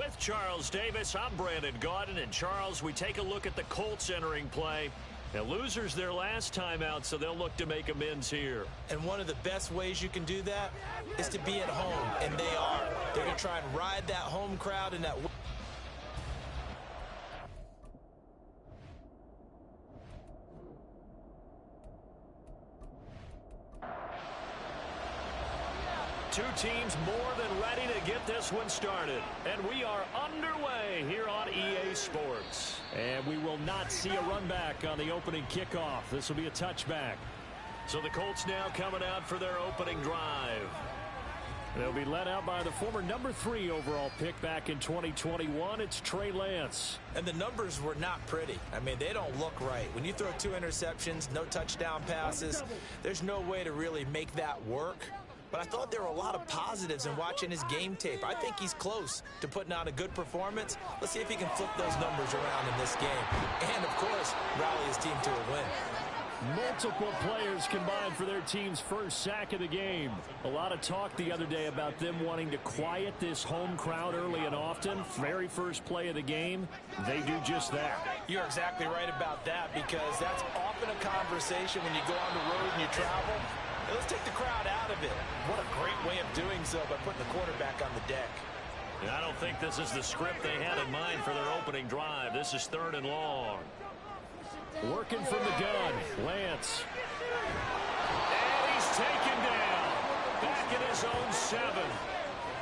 With Charles Davis, I'm Brandon Gaudin. And Charles, we take a look at the Colts entering play. Now, losers their last time out, so they'll look to make amends here. And one of the best ways you can do that is to be at home, and they are. They're going to try and ride that home crowd and that... Two teams more than ready to get this one started. And we are underway here on EA Sports. And we will not see a run back on the opening kickoff. This will be a touchback. So the Colts now coming out for their opening drive. They'll be led out by the former number 3 overall pick back in 2021. It's Trey Lance. And the numbers were not pretty. I mean, they don't look right. When you throw 2 interceptions, no touchdown passes, there's no way to really make that work. But I thought there were a lot of positives in watching his game tape. I think he's close to putting out a good performance. Let's see if he can flip those numbers around in this game. And, of course, rally his team to a win. Multiple players combined for their team's first sack of the game. A lot of talk the other day about them wanting to quiet this home crowd early and often. Very first play of the game, they do just that. You're exactly right about that, because that's often a conversation when you go on the road and you travel. Let's take the crowd out of it. What a great way of doing so by putting the quarterback on the deck. And I don't think this is the script they had in mind for their opening drive. This is 3rd and long. Working from the gun, Lance. And he's taken down. Back in his own 7.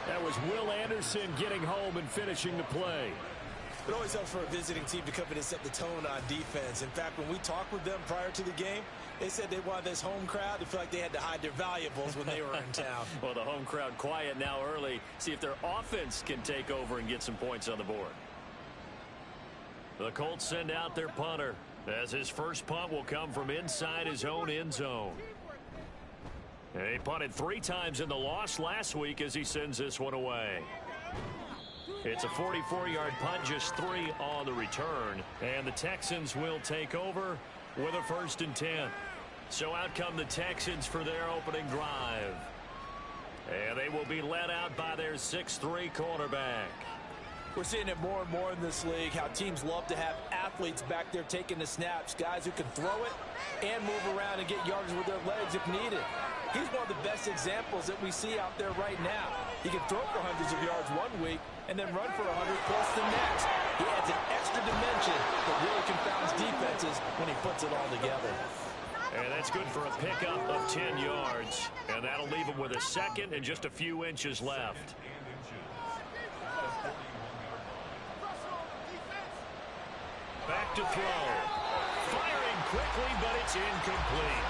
That was Will Anderson getting home and finishing the play. It always helps for a visiting team to come in and set the tone on defense. In fact, when we talked with them prior to the game, they said they wanted this home crowd to feel like they had to hide their valuables when they were in town. Well, the home crowd quiet now early. See if their offense can take over and get some points on the board. The Colts send out their punter, as his first punt will come from inside his own end zone. And he punted 3 times in the loss last week as he sends this one away. It's a 44-yard punt, just 3 on the return. And the Texans will take over with a 1st and 10. So out come the Texans for their opening drive. And they will be led out by their 6'3" quarterback. We're seeing it more and more in this league, how teams love to have athletes back there taking the snaps, guys who can throw it and move around and get yards with their legs if needed. He's one of the best examples that we see out there right now. He can throw for hundreds of yards one week and then run for 100+ the next. He adds an extra dimension that really confounds defenses when he puts it all together. And that's good for a pickup of 10 yards. And that'll leave him with a 2nd and just a few inches left. Back to throw. Firing quickly, but it's incomplete.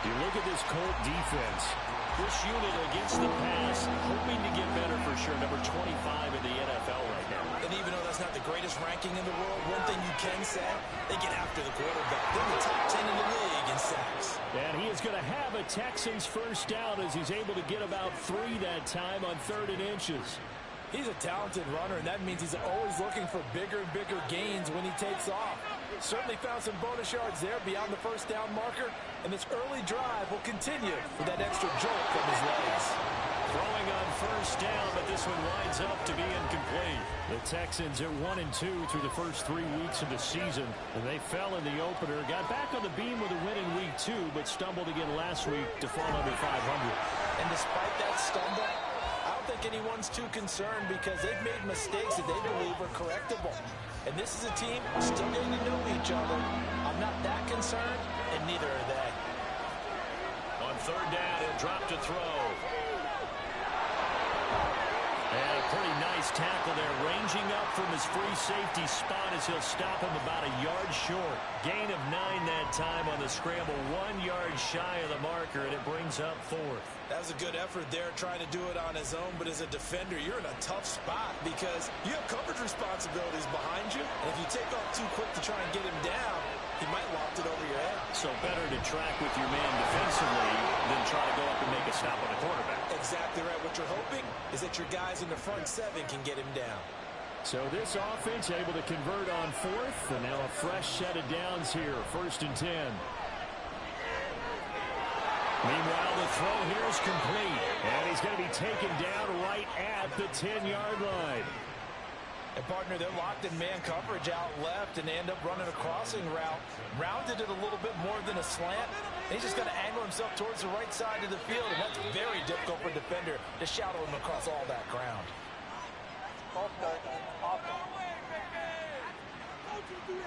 You look at this Colt defense. This unit against the pass, hoping to get better for sure. Number 25 in the NFL right now. And even though that's not the greatest ranking in the world, one thing you can say, they get after the quarterback. They're in the top 10 in the league in sacks. And he is going to have a Texans first down as he's able to get about 3 that time on 3rd and inches. He's a talented runner, and that means he's always looking for bigger and bigger gains when he takes off. Certainly found some bonus yards there beyond the first down marker, and this early drive will continue with that extra jolt from his legs. Throwing on first down, but this one winds up to be incomplete. The Texans are 1-2 through the first 3 weeks of the season, and they fell in the opener. Got back on the beam with a win in week 2, but stumbled again last week to fall under 500. And despite that stumble, I don't think anyone's too concerned because they've made mistakes that they believe are correctable. And this is a team still getting to know each other. I'm not that concerned, and neither are they. On 3rd down, he'll drop to throw. And a pretty nice tackle there, ranging up from his free safety spot as he'll stop him about a yard short. Gain of 9 that time on the scramble, 1 yard shy of the marker, and it brings up 4th. That was a good effort there, trying to do it on his own, but as a defender, you're in a tough spot because you have coverage responsibilities behind you, and if you take off too quick to try and get him down, he might loft it over your head. So better to track with your man defensively than try to go up and make a stop on the quarterback. Exactly right. What you're hoping is that your guys in the front 7 can get him down. So this offense able to convert on 4th, and now a fresh set of downs here, 1st and 10. Meanwhile, the throw here is complete, and he's going to be taken down right at the 10-yard line. And, partner, they're locked in man coverage out left, and they end up running a crossing route. Rounded it a little bit more than a slant. And he's just got to angle himself towards the right side of the field, and that's very difficult for a defender to shadow him across all that ground.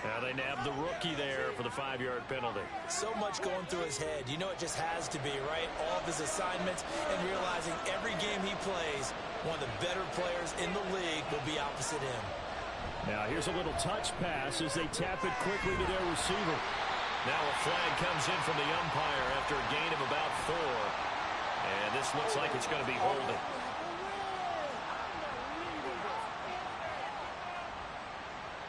Now they nab the rookie there for the 5-yard penalty. So much going through his head. You know it just has to be, right? All of his assignments and realizing every game he plays, one of the better players in the league will be opposite him. Now here's a little touch pass as they tap it quickly to their receiver. Now a flag comes in from the umpire after a gain of about 4. And this looks like it's going to be holding.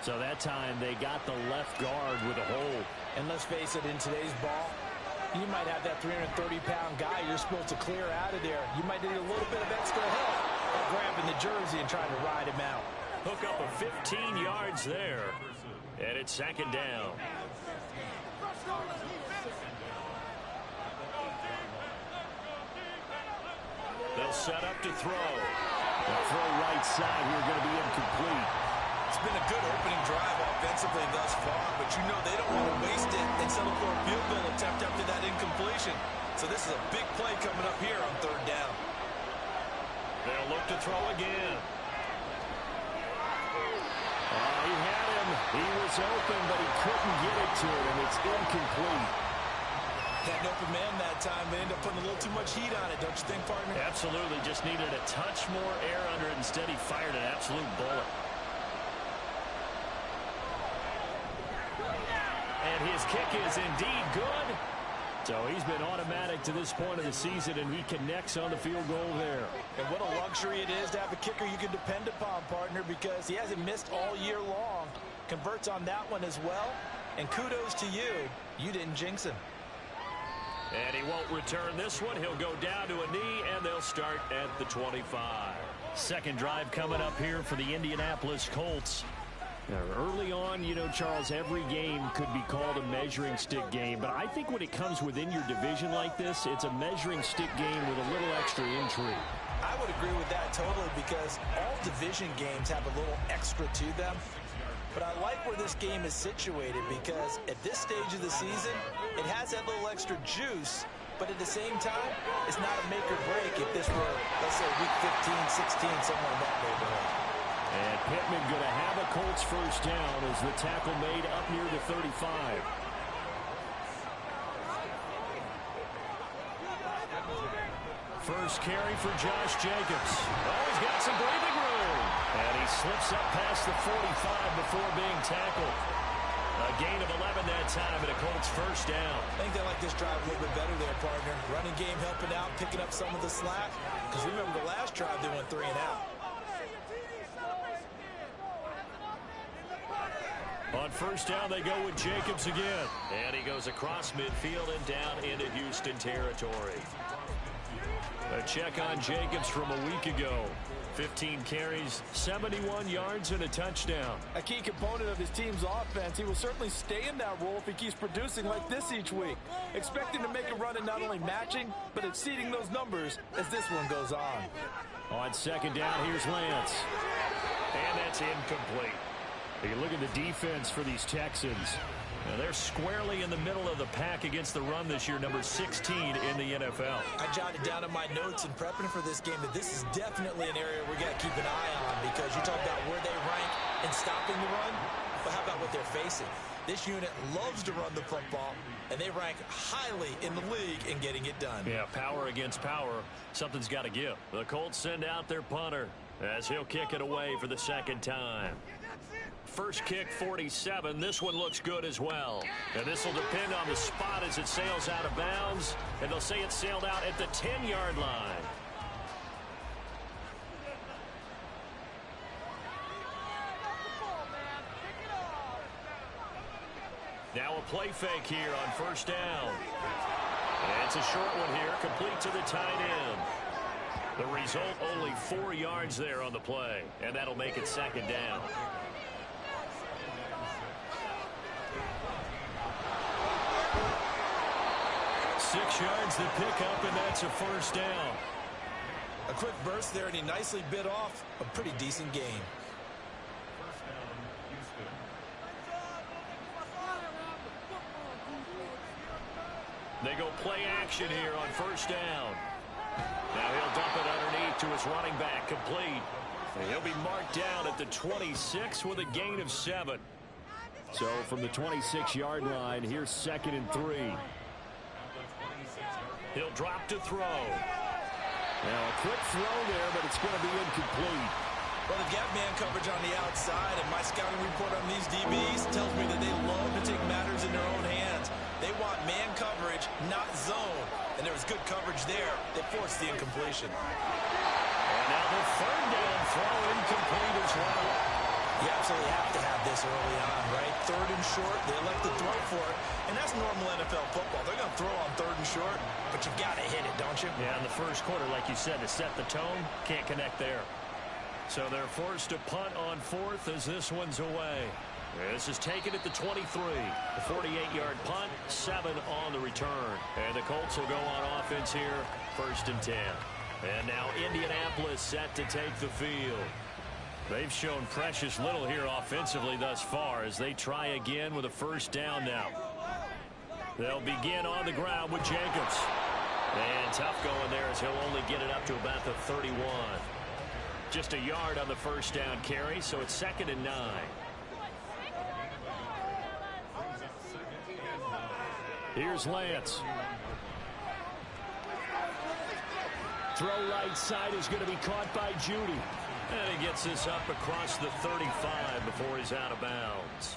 So that time they got the left guard with a hold. And let's face it, in today's ball, you might have that 330-pound guy you're supposed to clear out of there. You might need a little bit of extra help by grabbing the jersey and trying to ride him out. Hook up of 15 yards there. And it's 2nd down. They'll set up to throw. The throw right side here going to be incomplete. It's been a good opening drive offensively thus far, but you know they don't want to waste it and settle for a field goal attempt after that incompletion. So this is a big play coming up here on 3rd down. They'll look to throw again. He had him. He was open, but he couldn't get it to him. It's incomplete. Had an open man that time. They ended up putting a little too much heat on it, don't you think, partner? Absolutely. Just needed a touch more air under it. Instead, he fired an absolute bullet. And his kick is indeed good. So he's been automatic to this point of the season, and he connects on the field goal there. And what a luxury it is to have a kicker you can depend upon, partner, because he hasn't missed all year long. Converts on that one as well. And kudos to you. You didn't jinx him. And he won't return this one. He'll go down to a knee, and they'll start at the 25. Second drive coming up here for the Indianapolis Colts. Now, early on, you know, Charles, every game could be called a measuring stick game. But I think when it comes within your division like this, it's a measuring stick game with a little extra intrigue. I would agree with that totally, because all division games have a little extra to them. But I like where this game is situated, because at this stage of the season, it has that little extra juice. But at the same time, it's not a make or break if this were, let's say, week 15, 16, somewhere in that neighborhood. And Pittman going to have a Colts first down as the tackle made up near the 35. First carry for Josh Jacobs. Oh, he's got some breathing room. And he slips up past the 45 before being tackled. A gain of 11 that time and a Colts first down. I think they like this drive a little bit better there, partner. Running game helping out, picking up some of the slack. Because remember the last drive they went 3 and out. On first down, they go with Jacobs again. And he goes across midfield and down into Houston territory. A check on Jacobs from a week ago. 15 carries, 71 yards, and a touchdown. A key component of his team's offense. He will certainly stay in that role if he keeps producing like this each week. Expect him to make a run and not only matching, but exceeding those numbers as this one goes on. On second down, here's Lance. And that's incomplete. You look at the defense for these Texans. Now they're squarely in the middle of the pack against the run this year, number 16 in the NFL. I jotted down in my notes in prepping for this game that this is definitely an area we got to keep an eye on, because you talk about where they rank in stopping the run, but how about what they're facing? This unit loves to run the football, and they rank highly in the league in getting it done. Yeah, power against power. Something's got to give. The Colts send out their punter as he'll kick it away for the second time. First kick, 47. This one looks good as well. And this will depend on the spot as it sails out of bounds. And they'll say it sailed out at the 10-yard line. Now a play fake here on first down. And it's a short one here, complete to the tight end. The result, only 4 yards there on the play. And that'll make it second down. 6 yards to pick up, and that's a first down. A quick burst there, and he nicely bit off a pretty decent gain. They go play action here on first down. Now he'll dump it underneath to his running back, complete. And he'll be marked down at the 26 with a gain of 7. So from the 26-yard line, here's 2nd and 3. He'll drop to throw. Now a quick throw there, but it's going to be incomplete. Well, they've got man coverage on the outside, and my scouting report on these DBs tells me that they love to take matters in their own hands. They want man coverage, not zone. And there was good coverage there that forced the incompletion. And now the 3rd down throw incomplete as well. You absolutely have to have this early on, right? 3rd and short, they elect to throw for it. And that's normal NFL football. They're going to throw on 3rd and short, but you've got to hit it, don't you? Yeah, in the first quarter, like you said, to set the tone, can't connect there. So they're forced to punt on 4th as this one's away. This is taken at the 23. The 48-yard punt, 7 on the return. And the Colts will go on offense here, 1st and 10. And now Indianapolis set to take the field. They've shown precious little here offensively thus far as they try again with a 1st down now. They'll begin on the ground with Jacobs. And tough going there as he'll only get it up to about the 31. Just a yard on the 1st down carry, so it's 2nd and 9. Here's Lance. Throw right side is going to be caught by Judy. And he gets this up across the 35 before he's out of bounds.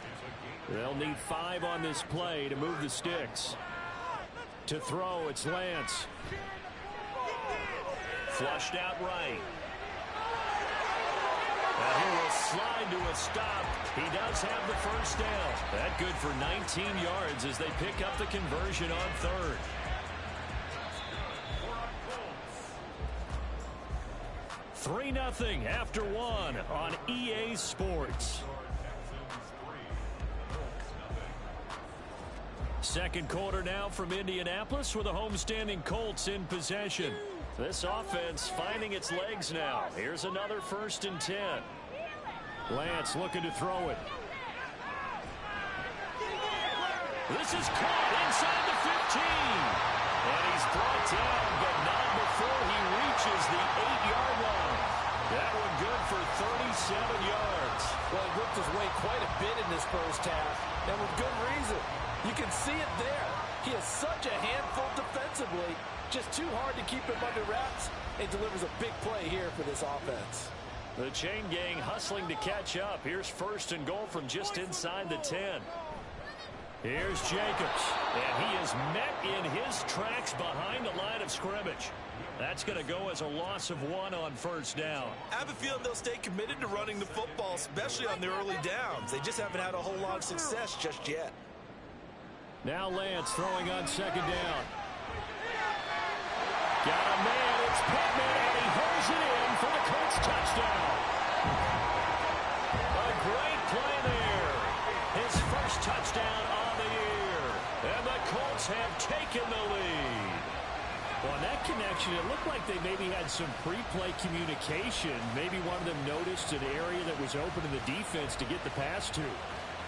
They'll need 5 on this play to move the sticks. To throw, it's Lance. Flushed out right. And he will slide to a stop. He does have the 1st down. That good for 19 yards as they pick up the conversion on 3rd. Three 3-0 after 1 on EA Sports. Second quarter now from Indianapolis with the homestanding Colts in possession. This offense finding its legs now. Here's another 1st and 10. Lance looking to throw it. This is caught inside the 15. And he's brought down, but not before he reaches the 8-yard line. That one good for 37 yards. Well, he worked his way quite a bit in this first half, and with good reason. You can see it there. He is such a handful defensively. Just too hard to keep him under wraps. It delivers a big play here for this offense. The chain gang hustling to catch up. Here's 1st and goal from just inside the 10. Here's Jacobs. And he is met in his tracks behind the line of scrimmage. That's going to go as a loss of 1 on 1st down. I have a feeling they'll stay committed to running the football, especially on their early downs. They just haven't had a whole lot of success just yet. Now Lance throwing on 2nd down. Got a man, it's Pittman, and he hurls it in for the Colts touchdown. A great play there. His 1st touchdown on the year. And the Colts have taken the lead. On that connection, it looked like they maybe had some pre-play communication. Maybe one of them noticed an area that was open in the defense to get the pass to.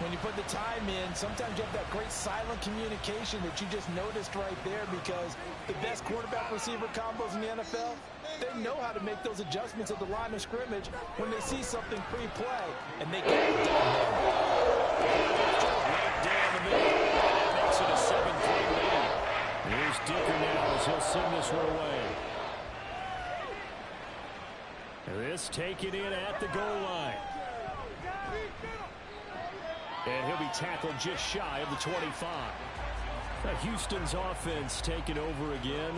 When you put the time in, sometimes you have that great silent communication that you just noticed right there, because the best quarterback-receiver combos in the NFL, they know how to make those adjustments at the line of scrimmage when they see something pre-play, and they get it done there. Right down the middle, and it makes it a 7-3 lead. Here's Dicker now as he'll send this one away. This taken in at the goal line. And he'll be tackled just shy of the 25. Houston's offense taking over again.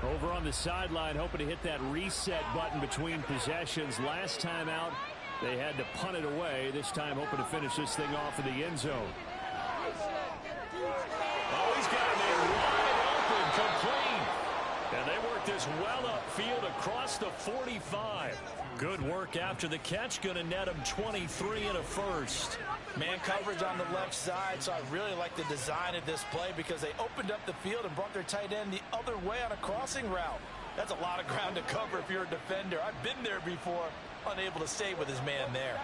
Over on the sideline, hoping to hit that reset button between possessions. Last time out, they had to punt it away. This time, hoping to finish this thing off in the end zone. Oh, he's got it wide open, complete. And they work this well upfield across the 45. Good work after the catch. Going to net him 23 and a 1st. Man coverage on the left side, so I really like the design of this play because they opened up the field and brought their tight end the other way on a crossing route. That's a lot of ground to cover if you're a defender. I've been there before, unable to stay with his man there.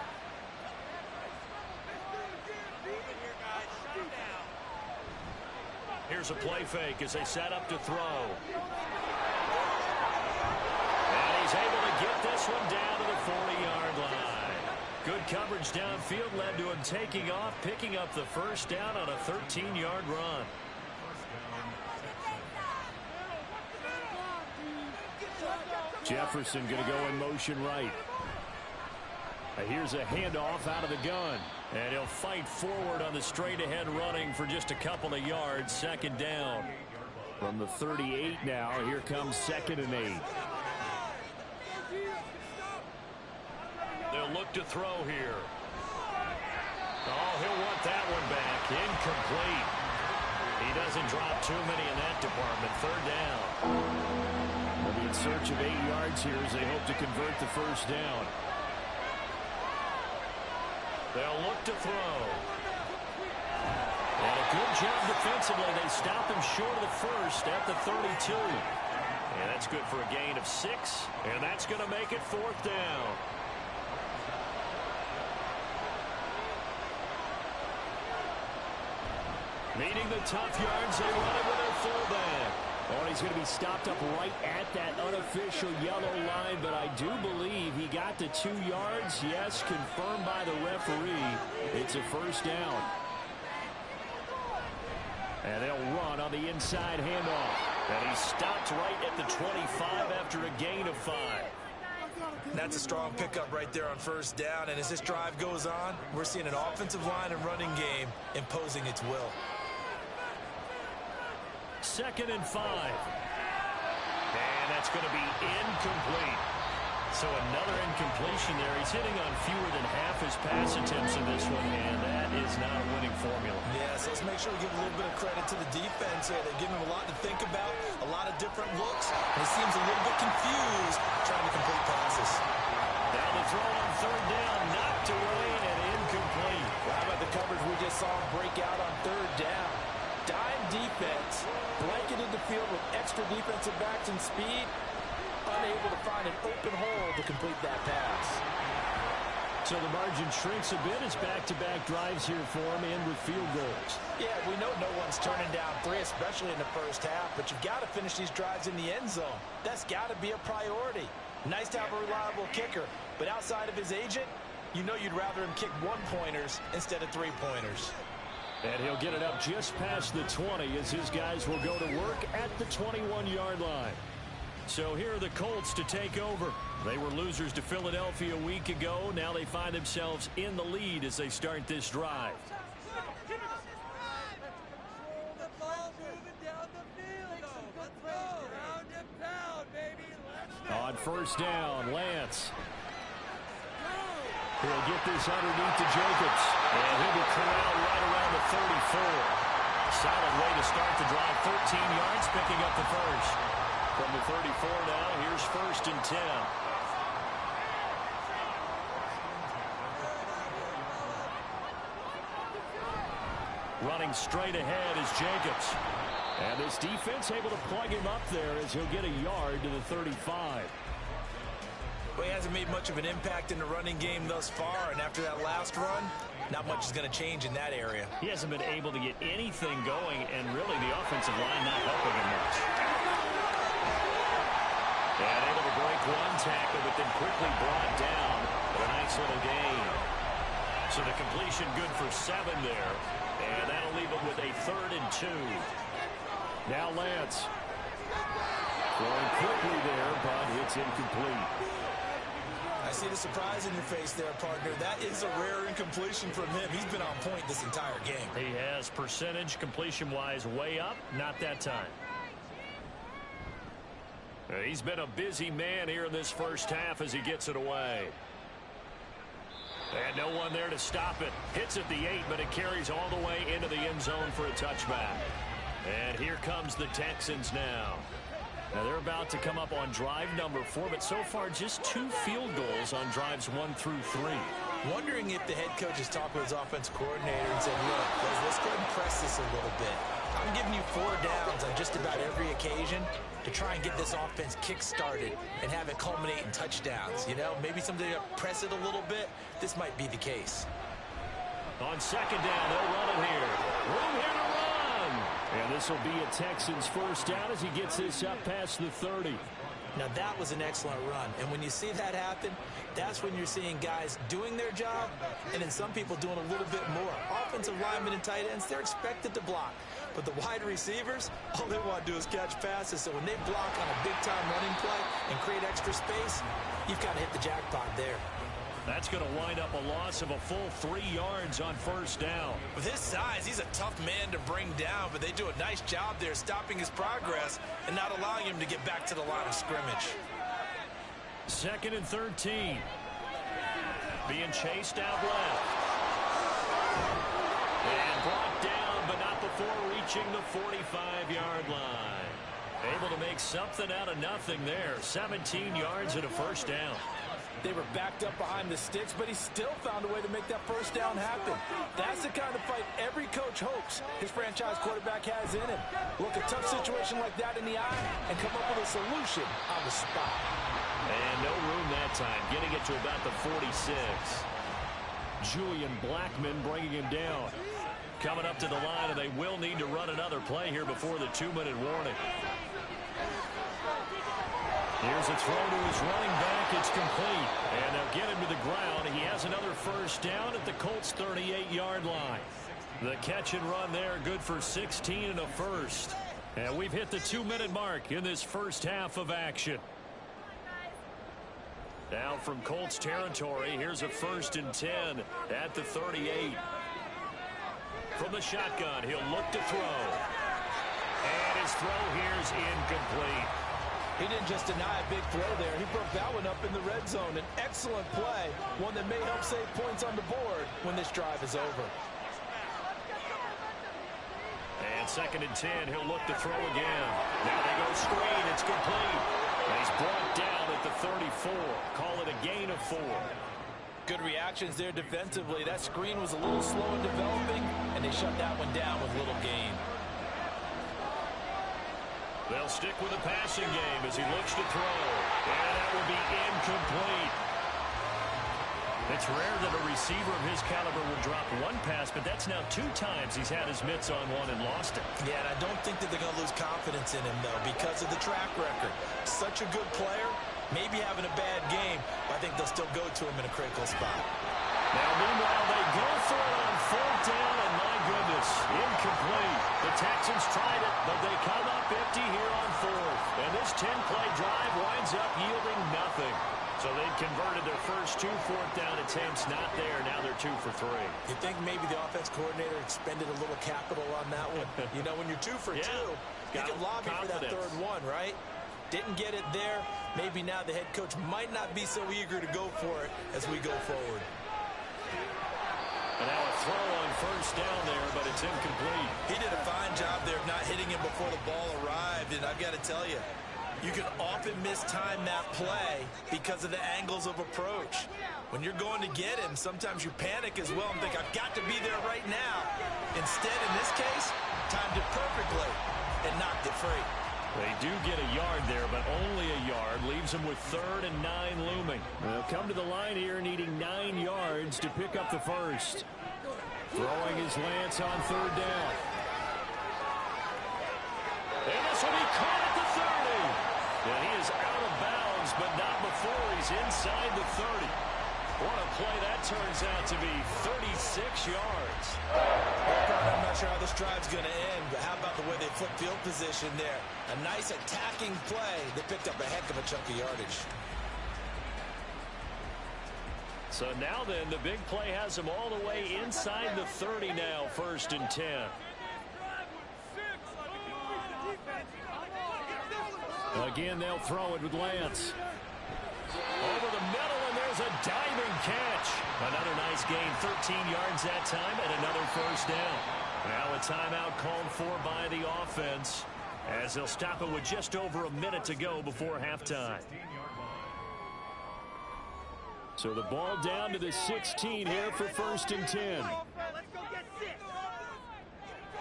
Here's a play fake as they set up to throw. And he's able to get this one down to the 40-yard line. Good coverage downfield led to him taking off, picking up the first down on a 13-yard run. Jefferson going to go in motion right. Here's a handoff out of the gun. And he'll fight forward on the straight-ahead running for just a couple of yards. Second down. From the 38 now, here comes 2nd and 8. They'll look to throw here. Oh, he'll want that one back. Incomplete. He doesn't drop too many in that department. Third down. They'll be in search of 8 yards here as they hope to convert the first down. They'll look to throw. And a good job defensively. They stop him short of the first at the 32. And that's good for a gain of 6. And that's going to make it 4th down. Needing the tough yards, they run it with their fullback. Oh, he's going to be stopped up right at that unofficial yellow line, but I do believe he got the 2 yards. Yes, confirmed by the referee. It's a first down. And they'll run on the inside handoff. And he stopped right at the 25 after a gain of 5. That's a strong pickup right there on first down. And as this drive goes on, we're seeing an offensive line and running game imposing its will. 2nd and 5. And that's going to be incomplete. So another incompletion there. He's hitting on fewer than half his pass attempts in this one, and that is not a winning formula. Yeah, so let's make sure we give a little bit of credit to the defense here. They're giving him a lot to think about, a lot of different looks, and he seems a little bit confused trying to complete passes. Down the throw on third down, knocked away and incomplete. How about the coverage we just saw him break out on third down? Dime defense, blanketed the field with extra defensive backs and speed, unable to find an open hole to complete that pass. So the margin shrinks a bit as back-to-back drives here for him and with field goals. Yeah, we know no one's turning down 3, especially in the first half, but you've got to finish these drives in the end zone. That's got to be a priority. Nice to have a reliable kicker, but outside of his agent, you know you'd rather him kick 1-pointers instead of 3-pointers. And he'll get it up just past the 20 as his guys will go to work at the 21-yard line. So here are the Colts to take over. They were losers to Philadelphia a week ago. Now they find themselves in the lead as they start this drive. On first down, Lance. He'll get this underneath to Jacobs. And he'll be corralled right around the 34. Solid way to start the drive. 13 yards, picking up the first. From the 34 now, here's 1st and 10. Running straight ahead is Jacobs. And this defense able to plug him up there as he'll get a yard to the 35. Well, he hasn't made much of an impact in the running game thus far, and after that last run, not much is going to change in that area. He hasn't been able to get anything going, and really the offensive line not helping him much. And able to break one tackle, but then quickly brought down for a nice little gain. So the completion good for 7 there, and that'll leave him with a 3rd and 2. Now Lance. Throwing quickly there, but it's incomplete. I see the surprise in your face there, partner. That is a rare incompletion from him. He's been on point this entire game. He has percentage completion-wise way up, not that time. He's been a busy man here in this first half as he gets it away. And no one there to stop it. Hits at the 8, but it carries all the way into the end zone for a touchback. And here comes the Texans now. Now they're about to come up on drive number 4, but so far just 2 field goals on drives 1 through 3. Wondering if the head coach has talked with his offensive coordinator and said, look, let's go ahead and press this a little bit. I'm giving you 4 downs on just about every occasion to try and get this offense kick-started and have it culminate in touchdowns. You know, maybe somebody to press it a little bit. This might be the case. On second down, they'll run it here. Room here to run. And this will be a Texans first down as he gets this up past the 30. Now, that was an excellent run. And when you see that happen, that's when you're seeing guys doing their job and then some people doing a little bit more. Offensive linemen and tight ends, they're expected to block. But the wide receivers, all they want to do is catch passes. So when they block on a big-time running play and create extra space, you've got to hit the jackpot there. That's going to wind up a loss of a full 3 yards on first down. With his size, he's a tough man to bring down, but they do a nice job there stopping his progress and not allowing him to get back to the line of scrimmage. 2nd and 13. Being chased out left. And brought down, but not before reaching the 45-yard line. Able to make something out of nothing there. 17 yards and a first down. They were backed up behind the sticks, but he still found a way to make that first down happen. That's the kind of fight every coach hopes his franchise quarterback has in him. Look a tough situation like that in the eye and come up with a solution on the spot. And no room that time, getting it to about the 46. Julian Blackman bringing him down. Coming up to the line, and they will need to run another play here before the 2-minute warning. Here's a throw to his running back. It's complete. And they'll get him to the ground. He has another first down at the Colts' 38-yard line. The catch and run there, good for 16 and a first. And we've hit the 2-minute mark in this first half of action. Now from Colts territory, here's a 1st and 10 at the 38. From the shotgun, he'll look to throw. And his throw here's incomplete. He didn't just deny a big throw there. He broke that one up in the red zone. An excellent play, one that may help save points on the board when this drive is over. And 2nd and 10, he'll look to throw again. Now they go screen. It's complete. And he's brought down at the 34. Call it a gain of 4. Good reactions there defensively. That screen was a little slow in developing, and they shut that one down with little gain. They'll stick with the passing game as he looks to throw. And that will be incomplete. It's rare that a receiver of his caliber will drop one pass, but that's now 2 times he's had his mitts on one and lost it. Yeah, and I don't think that they're going to lose confidence in him, though, because of the track record. Such a good player, maybe having a bad game, but I think they'll still go to him in a critical spot. Now, meanwhile, they go for it on 4th down, and my goodness, incomplete. The Texans tried it, but they come up empty here on 4th. And this 10-play drive winds up yielding nothing. So they've converted their first 2 4th down attempts, not there. Now they're 2 for 3. You think maybe the offense coordinator expended a little capital on that one? You know, when you're 2 for 2, you can lobby for that 3rd one, right? Didn't get it there. Maybe now the head coach might not be so eager to go for it as we go forward. And now a throw on 1st down there, but it's incomplete. He did a fine job there of not hitting him before the ball arrived, and I've got to tell you, you can often mistime that play because of the angles of approach. When you're going to get him, sometimes you panic as well and think, I've got to be there right now. Instead, in this case, timed it perfectly and knocked it free. They do get a yard there, but only a yard. Leaves them with 3rd and 9 looming. They'll come to the line here needing 9 yards to pick up the first. Throwing his Lance on 3rd down. And this will be caught at the 30. And he is out of bounds, but not before he's inside the 30. What a play that turns out to be, 36 yards. I'm not sure how this drive's going to end, but how about the way they flip field position there? A nice attacking play that picked up a heck of a chunk of yardage. So now then, the big play has him all the way inside the 30 now, 1st and 10. Again, they'll throw it with Lance. Over the middle, and there's a diving catch. Another nice gain, 13 yards that time, and another 1st down. Now a timeout called for by the offense, as they'll stop it with just over a minute to go before halftime. So the ball down to the 16 here for 1st and 10.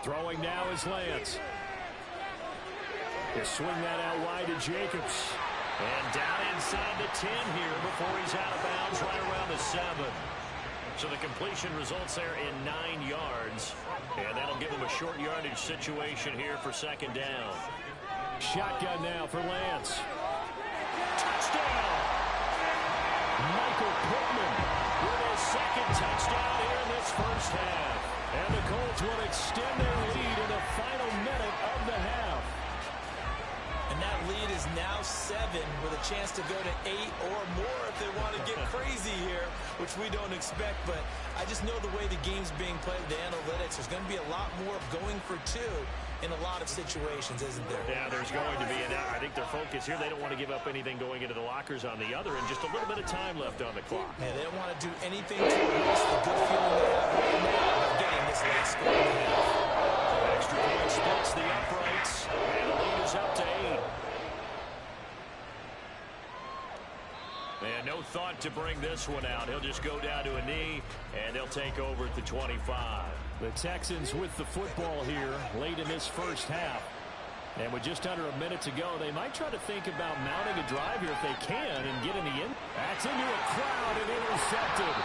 Throwing now is Lance. He'll swing that out wide to Jacobs. And down inside the 10 here before he's out of bounds right around the 7. So the completion results there in 9 yards. And that'll give them a short yardage situation here for second down. Shotgun now for Lance. Touchdown! Michael Pittman with his second touchdown here in this first half. And the Colts will extend their lead in the final minute of the half. And that lead is now 7 with a chance to go to 8 or more if they want to get crazy here, which we don't expect. But I just know the way the game's being played, the analytics, there's going to be a lot more of going for 2 in a lot of situations, isn't there? Yeah, there's going to be. And I think their focus here, they don't want to give up anything going into the lockers on the other, and just a little bit of time left on the clock. Yeah, they don't want to do anything to erase the good feeling they have right now of getting this late score in the half. Extra point splits the uprights, and the lead is up to 8. And no thought to bring this one out. He'll just go down to a knee, and they'll take over at the 25. The Texans with the football here late in this first half. And with just under a minute to go, they might try to think about mounting a drive here if they can and get in the end. That's into a crowd and intercepted.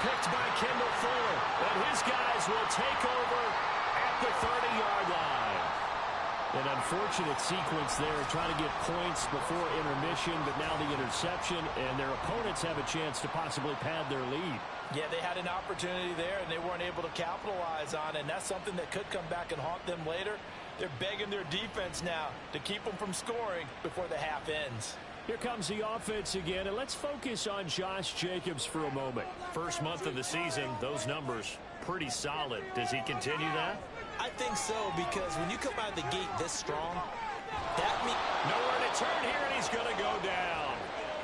Picked by Kendall Fuller. And his guys will take over at the 30-yard line. An unfortunate sequence there, trying to get points before intermission, but now the interception, and their opponents have a chance to possibly pad their lead. Yeah, they had an opportunity there, and they weren't able to capitalize on it, and that's something that could come back and haunt them later. They're begging their defense now to keep them from scoring before the half ends. Here comes the offense again, and let's focus on Josh Jacobs for a moment. First month of the season, those numbers pretty solid. Does he continue that? I think so, because when you come out of the gate this strong, that means nowhere to turn here, and he's going to go down.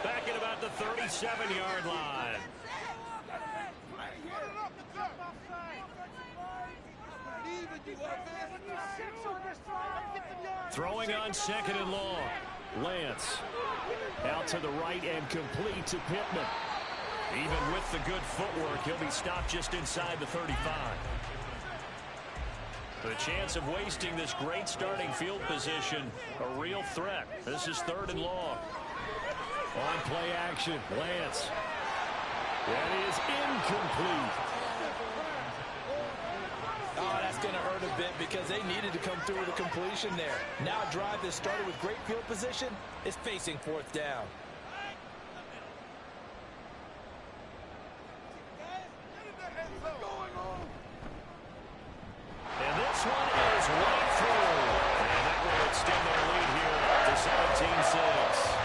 Back at about the 37-yard line. Throwing on second and long. Lance out to the right and complete to Pittman. Even with the good footwork, he'll be stopped just inside the 35. The chance of wasting this great starting field position, a real threat. This is third and long. On play action, Lance. That is incomplete. Oh, that's going to hurt a bit because they needed to come through with a completion there. Now a drive that started with great field position is facing fourth down. And this one is right through. And that will extend their lead here to 17-6.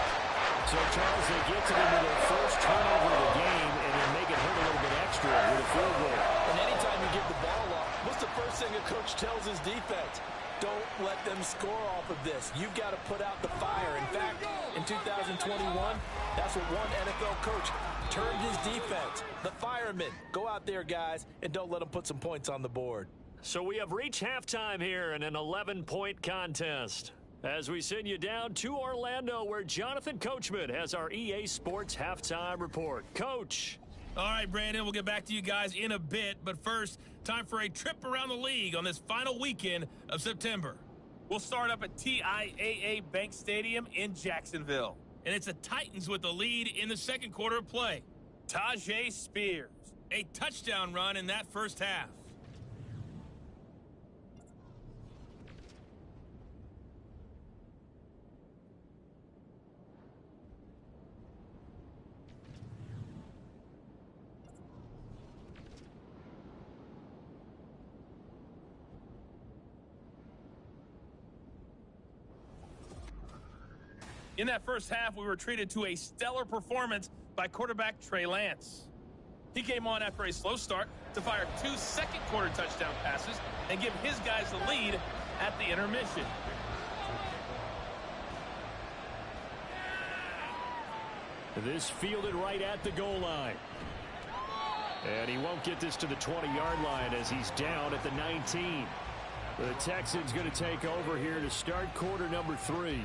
So, Charles, they get to them with their first turnover of the game and then make it hurt a little bit extra with a field goal. And anytime you give the ball up, what's the first thing a coach tells his defense? Don't let them score off of this. You've got to put out the fire. In fact, in 2021, that's what one NFL coach termed his defense. The firemen. Go out there, guys, and don't let them put some points on the board. So we have reached halftime here in an 11-point contest. As we send you down to Orlando, where Jonathan Coachman has our EA Sports halftime report. Coach. All right, Brandon, we'll get back to you guys in a bit. But first, time for a trip around the league on this final weekend of September. We'll start up at TIAA Bank Stadium in Jacksonville. And it's the Titans with the lead in the second quarter of play. Tajay Spears, a touchdown run in that first half. In that first half, we were treated to a stellar performance by quarterback Trey Lance. He came on after a slow start to fire 2 second-quarter touchdown passes and give his guys the lead at the intermission. This fielded right at the goal line. And he won't get this to the 20-yard line as he's down at the 19. The Texans going to take over here to start quarter number 3.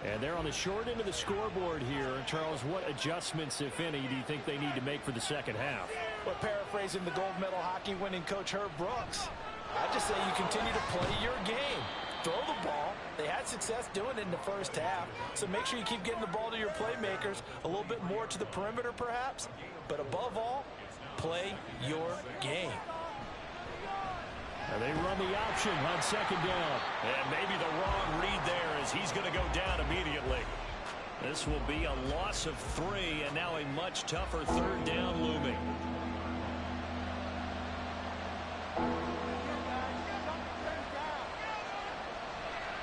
And they're on the short end of the scoreboard here. Charles, what adjustments, if any, do you think they need to make for the second half? Well, paraphrasing the gold medal hockey winning coach Herb Brooks, I just say you continue to play your game. Throw the ball. They had success doing it in the first half, so make sure you keep getting the ball to your playmakers, a little bit more to the perimeter perhaps. But above all, play your game. And they run the option on second down. And maybe the wrong read there as he's going to go down immediately. This will be a loss of 3, and now a much tougher third down looming.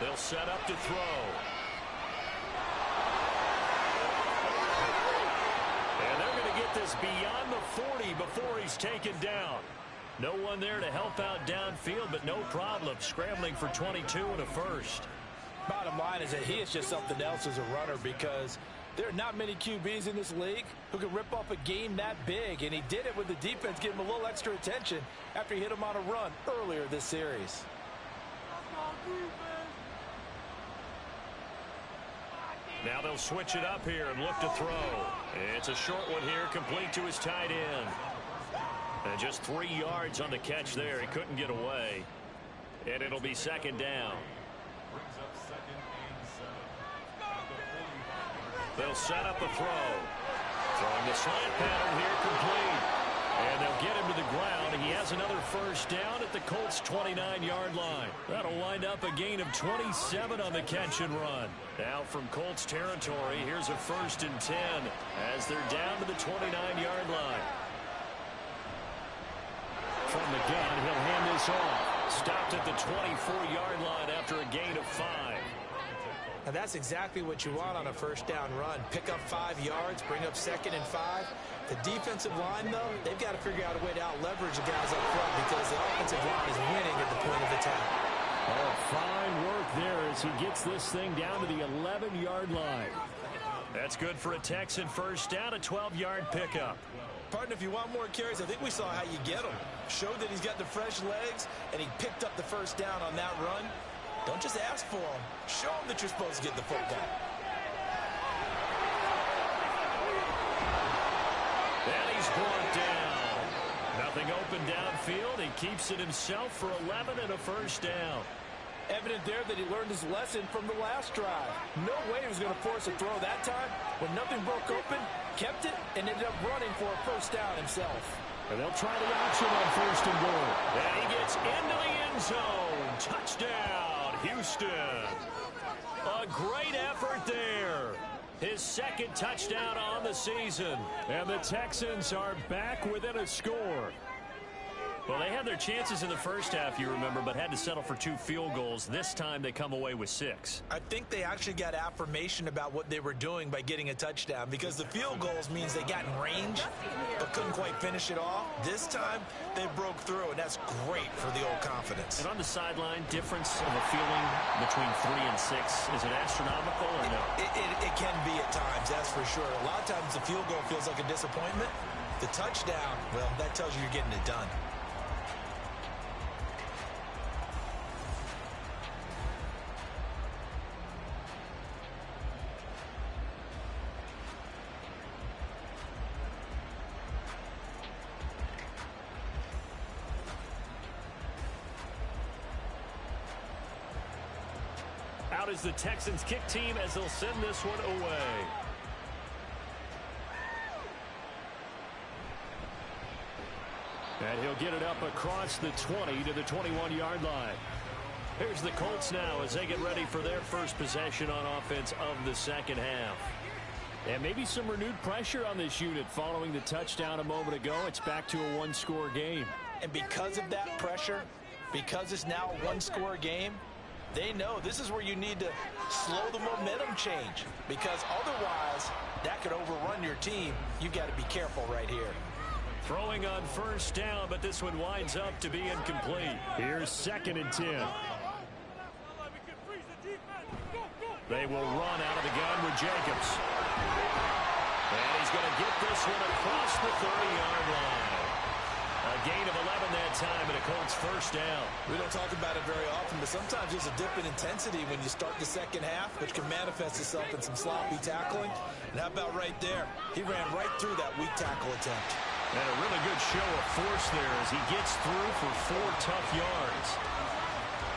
They'll set up to throw. And they're going to get this beyond the 40 before he's taken down. No one there to help out downfield, but no problem scrambling for 22 and a first. Bottom line is that he is just something else as a runner, because there are not many QBs in this league who can rip off a game that big, and he did it with the defense giving him a little extra attention after he hit him on a run earlier this series. Now they'll switch it up here and look to throw. It's a short one here, complete to his tight end. And just 3 yards on the catch there. He couldn't get away. And it'll be second down. They'll set up the throw. Throwing the slant pattern here, complete. And they'll get him to the ground. He has another first down at the Colts' 29-yard line. That'll wind up a gain of 27 on the catch and run. Now from Colts territory, here's a 1st and 10 as they're down to the 29-yard line. From the gun, he'll hand this off. Stopped at the 24-yard line after a gain of 5. And that's exactly what you want on a first down run. Pick up 5 yards, bring up 2nd and 5. The defensive line, though, they've got to figure out a way to out-leverage the guys up front, because the offensive line is winning at the point of attack. Oh, fine work there as he gets this thing down to the 11-yard line. That's good for a Texan first down, a 12-yard pickup. Partner, if you want more carries, I think we saw how you get them. Showed that he's got the fresh legs, and he picked up the first down on that run. Don't just ask for them. Show them that you're supposed to get the football. And he's brought down. Nothing open downfield. He keeps it himself for 11 and a first down. Evident there that he learned his lesson from the last drive. No way he was going to force a throw that time. When nothing broke open, kept it, and ended up running for a first down himself. And they'll try the option on 1st and goal. And he gets into the end zone. Touchdown, Houston. A great effort there. His 2nd touchdown on the season. And the Texans are back within a score. Well, they had their chances in the first half, you remember, but had to settle for 2 field goals. This time they come away with 6. I think they actually got affirmation about what they were doing by getting a touchdown, because the field goals means they got in range but couldn't quite finish it off. This time they broke through, and that's great for the old confidence. And on the sideline, difference of a feeling between 3 and 6, is it astronomical or no? It can be at times, that's for sure. A lot of times the field goal feels like a disappointment. The touchdown, well, that tells you you're getting it done. Out is the Texans kick team as they'll send this one away. And he'll get it up across the 20 to the 21-yard line. Here's the Colts now as they get ready for their first possession on offense of the second half. And maybe some renewed pressure on this unit following the touchdown a moment ago. It's back to a one-score game. And because of that pressure, because it's now a one-score game, they know this is where you need to slow the momentum change, because otherwise that could overrun your team. You've got to be careful right here. Throwing on first down, but this one winds up to be incomplete. Here's 2nd and 10. They will run out of the gun with Jacobs. And he's going to get this one across the 30-yard line. A gain of 11 that time and a Colts first down. We don't talk about it very often, but sometimes there's a dip in intensity when you start the second half, which can manifest itself in some sloppy tackling. And how about right there? He ran right through that weak tackle attempt. And a really good show of force there as he gets through for 4 tough yards.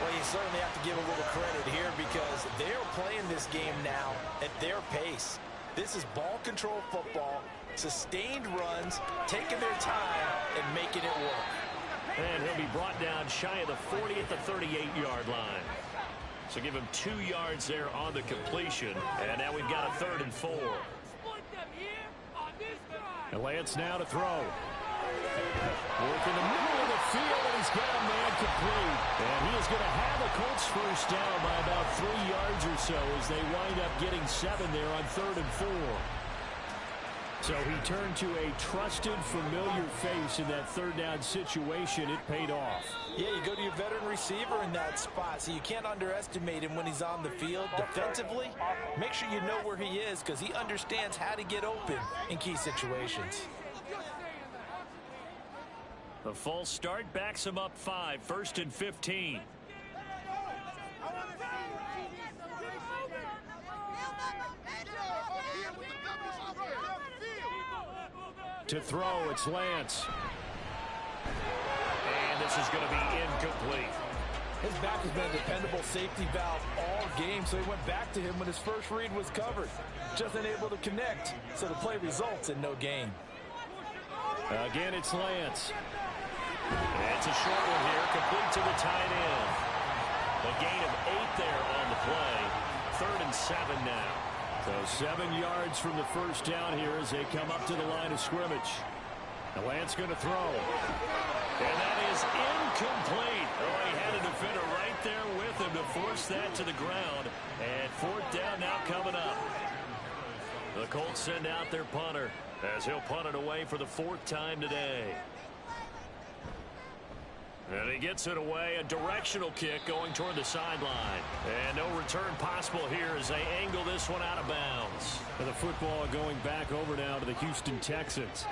Well, you certainly have to give a little credit here, because they're playing this game now at their pace. This is ball control football, sustained runs, taking their time, and making it work. And he'll be brought down shy of the 40 at the 38-yard line. So give him 2 yards there on the completion. And now we've got a 3rd and 4. And Lance now to throw. Work in the middle of the field, and he's got a man complete. And he is going to have the Colts first down by about 3 yards or so as they wind up getting 7 there on 3rd and 4. So he turned to a trusted, familiar face in that 3rd down situation. It paid off. Yeah, you go to your veteran receiver in that spot, so you can't underestimate him when he's on the field. Defensively, make sure you know where he is because he understands how to get open in key situations. The false start backs him up 5, 1st and 15. To throw, it's Lance. And this is going to be incomplete. His back has been a dependable safety valve all game, so he went back to him when his first read was covered. Just unable to connect, so the play results in no gain. Again, it's Lance. It's a short one here, complete to the tight end. A gain of 8 there on the play. 3rd and 7 now. So 7 yards from the first down here as they come up to the line of scrimmage. And Lance going to throw. And that is incomplete. Oh, he had a defender right there with him to force that to the ground. And 4th down now coming up. The Colts send out their punter as he'll punt it away for the 4th time today. And he gets it away, a directional kick going toward the sideline. And no return possible here as they angle this one out of bounds. And the football going back over now to the Houston Texans.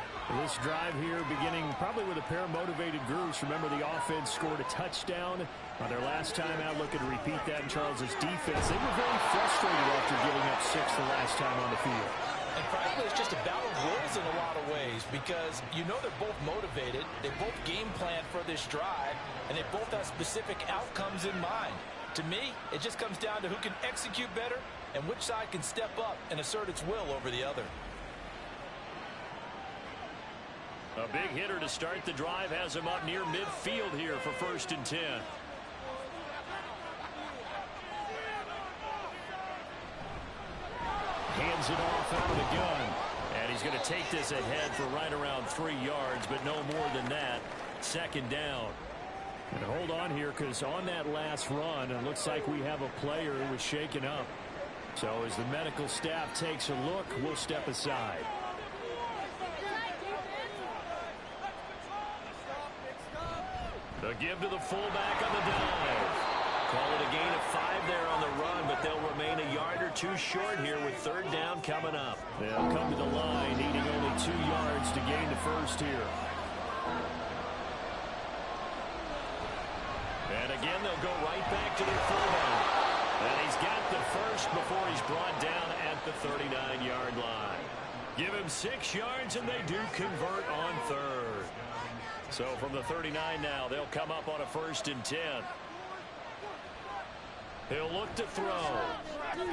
This drive here beginning probably with a pair of motivated groups. Remember, the offense scored a touchdown on their last time out, looking to repeat that in Charles's defense. They were very frustrated after giving up 6 the last time on the field. And frankly, it's just a battle of wills in a lot of ways because you know they're both motivated, they both game plan for this drive, and they both have specific outcomes in mind. To me, it just comes down to who can execute better and which side can step up and assert its will over the other. A big hitter to start the drive has him up near midfield here for 1st and 10. Hands it off out of the gun. And he's going to take this ahead for right around 3 yards, but no more than that. 2nd down. And hold on here because on that last run, it looks like we have a player who was shaken up. So as the medical staff takes a look, we'll step aside. The give to the fullback on the dive. Call it a gain of 5 there on the run, but they'll remain a yard or 2 short here with 3rd down coming up. They'll come to the line, needing only 2 yards to gain the first here. And again, they'll go right back to their fullback. And he's got the first before he's brought down at the 39-yard line. Give him 6 yards, and they do convert on 3rd. So from the 39 now, they'll come up on a 1st and 10. He'll look to throw. And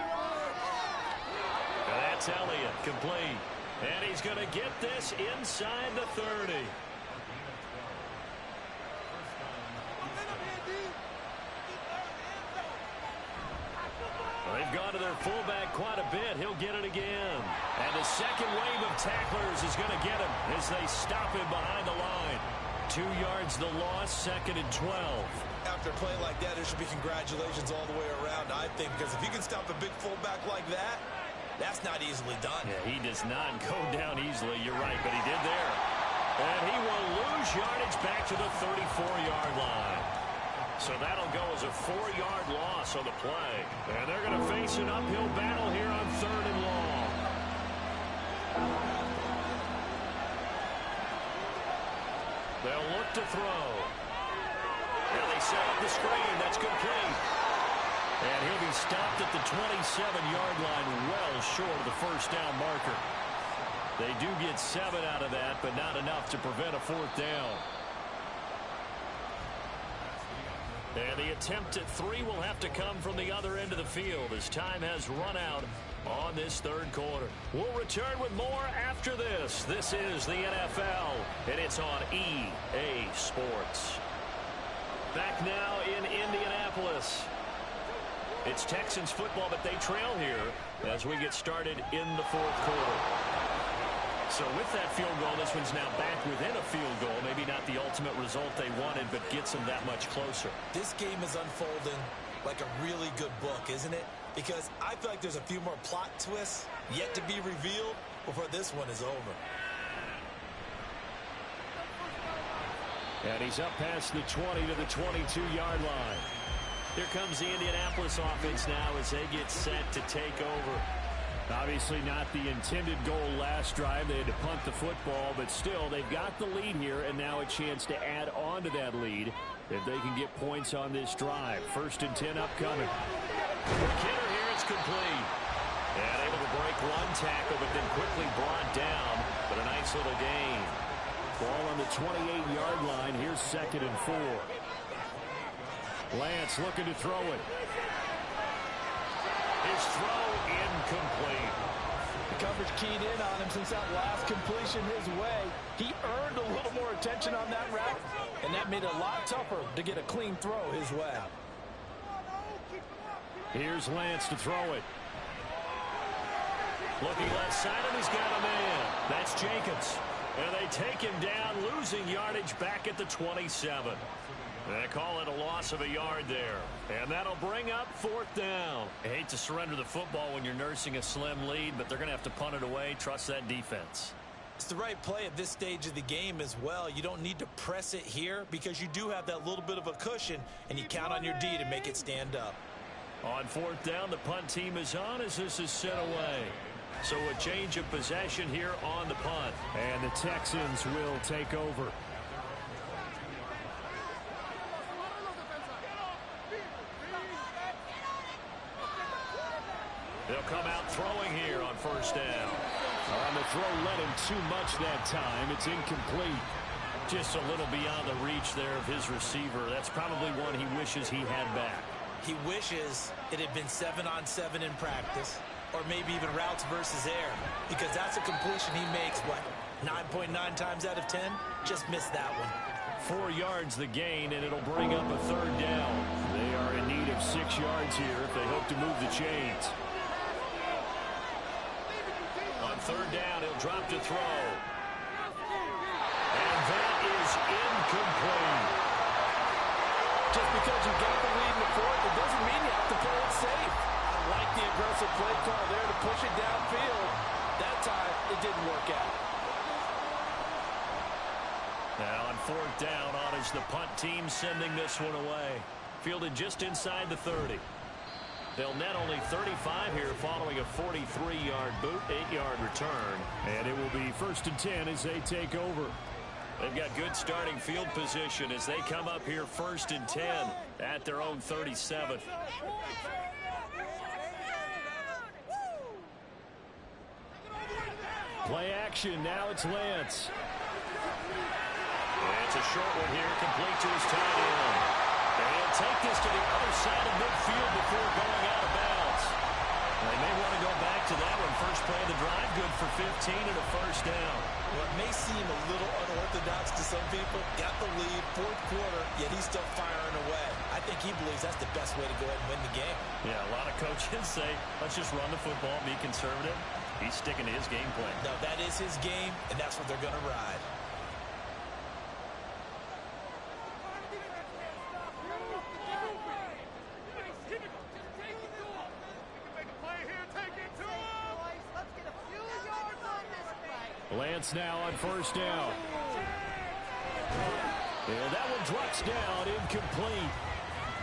that's Elliott, complete. And he's going to get this inside the 30. They've gone to their fullback quite a bit. He'll get it again. And the second wave of tacklers is going to get him as they stop him behind the line. 2 yards the loss, 2nd and 12. After a play like that, there should be congratulations all the way around, I think, because if you can stop a big fullback like that, that's not easily done. Yeah, he does not go down easily. You're right, but he did there. And he will lose yardage back to the 34-yard line. So that'll go as a 4-yard loss on the play. And they're going to face an uphill battle here on 3rd and long. They'll look to throw. And they set up the screen. That's complete. And he'll be stopped at the 27-yard line, well short of the 1st down marker. They do get 7 out of that, but not enough to prevent a 4th down. And the attempt at 3 will have to come from the other end of the field as time has run out on this third quarter. We'll return with more after this. This is the NFL, and it's on EA Sports. Back now in Indianapolis. It's Texans football, but they trail here as we get started in the fourth quarter. So with that field goal, this one's now back within a field goal. Maybe not the ultimate result they wanted, but gets them that much closer. This game is unfolding like a really good book, isn't it? Because I feel like there's a few more plot twists yet to be revealed before this one is over. And he's up past the 20 to the 22-yard line. Here comes the Indianapolis offense now as they get set to take over. Obviously not the intended goal last drive. They had to punt the football, but still they've got the lead here and now a chance to add on to that lead if they can get points on this drive. 1st and 10 upcoming. Quick hitter here, it's complete. And able to break one tackle, but then quickly brought down. But a nice little gain. Ball on the 28-yard line. Here's 2nd and 4. Lance looking to throw it. His throw incomplete. The coverage keyed in on him since that last completion his way. He earned a little more attention on that route, and that made it a lot tougher to get a clean throw his way. Here's Lance to throw it. Looking left side, and he's got a man. That's Jenkins. And they take him down, losing yardage back at the 27. They call it a loss of a yard there. And that'll bring up 4th down. I hate to surrender the football when you're nursing a slim lead, but they're going to have to punt it away. Trust that defense. It's the right play at this stage of the game as well. You don't need to press it here because you do have that little bit of a cushion, and you count on your D to make it stand up. On 4th down, the punt team is on as this is sent away. So a change of possession here on the punt. And the Texans will take over. They'll come out throwing here on 1st down. On the throw, led him too much that time. It's incomplete. Just a little beyond the reach there of his receiver. That's probably one he wishes he had back. He wishes it had been 7-on-7 in practice, or maybe even routes versus air, because that's a completion he makes, what, 9.9 times out of 10? Just missed that one. 4 yards the gain, and it'll bring up a 3rd down. They are in need of 6 yards here if they hope to move the chains. On 3rd down, he'll drop to throw. And that is incomplete. Just because you got the lead in the 4th, it doesn't mean you have to play it safe. I like the aggressive play call there to push it downfield. That time, it didn't work out. Now on 4th down, on is the punt team sending this one away. Fielded just inside the 30. They'll net only 35 here following a 43-yard boot, 8-yard return. And it will be 1st and 10 as they take over. They've got good starting field position as they come up here 1st and 10 at their own 37. Play action. Now it's Lance. It's a short one here, complete to his tight end. And he'll take this to the other side of midfield before going out of bounds. They may want to go back to that one. First play of the drive, good for 15 and a 1st down. What may seem a little unorthodox to some people, got the lead, 4th quarter, yet he's still firing away. I think he believes that's the best way to go ahead and win the game. Yeah, a lot of coaches say, let's just run the football, be conservative. He's sticking to his game plan. No, that is his game, and that's what they're going to ride. Lance now on 1st down. And that one drops down, incomplete.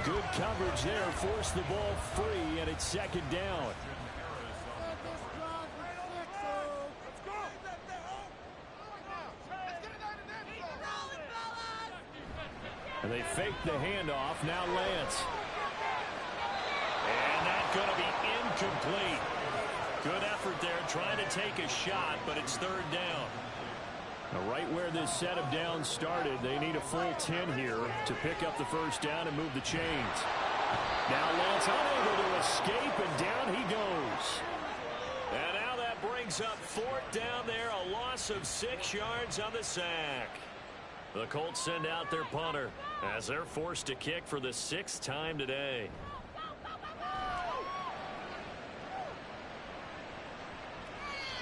Good coverage there, forced the ball free, and it's 2nd down. And they fake the handoff, now Lance. And that's going to be incomplete. Good effort there, trying to take a shot, but it's 3rd down. Now, right where this set of downs started, they need a full 10 here to pick up the first down and move the chains. Now Lance unable to escape, and down he goes. And now that brings up fourth down there, a loss of 6 yards on the sack. The Colts send out their punter as they're forced to kick for the 6th time today.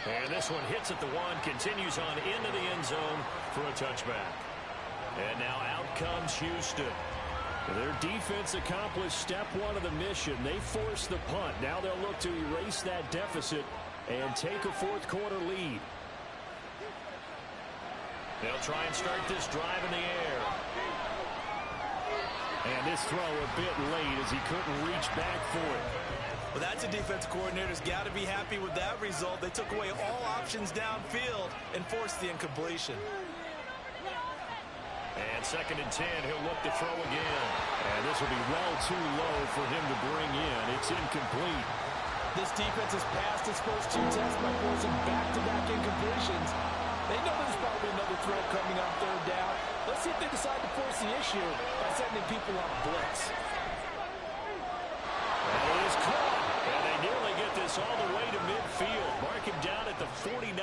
And this one hits at the 1, continues on into the end zone for a touchback. And now out comes Houston. Their defense accomplished step 1 of the mission. They forced the punt. Now they'll look to erase that deficit and take a fourth-quarter lead. They'll try and start this drive in the air. And this throw a bit late as he couldn't reach back for it. Well, that's a defense coordinator's got to be happy with that result. They took away all options downfield and forced the incompletion. And 2nd and 10, he'll look to throw again. And this will be well too low for him to bring in. It's incomplete. This defense has passed its first 2 tests by forcing back-to-back incompletions. They know there's probably another throw coming on 3rd down. Let's see if they decide to force the issue by sending people on blitz. And it is caught. And they nearly get this all the way to midfield. Mark him down at the 49.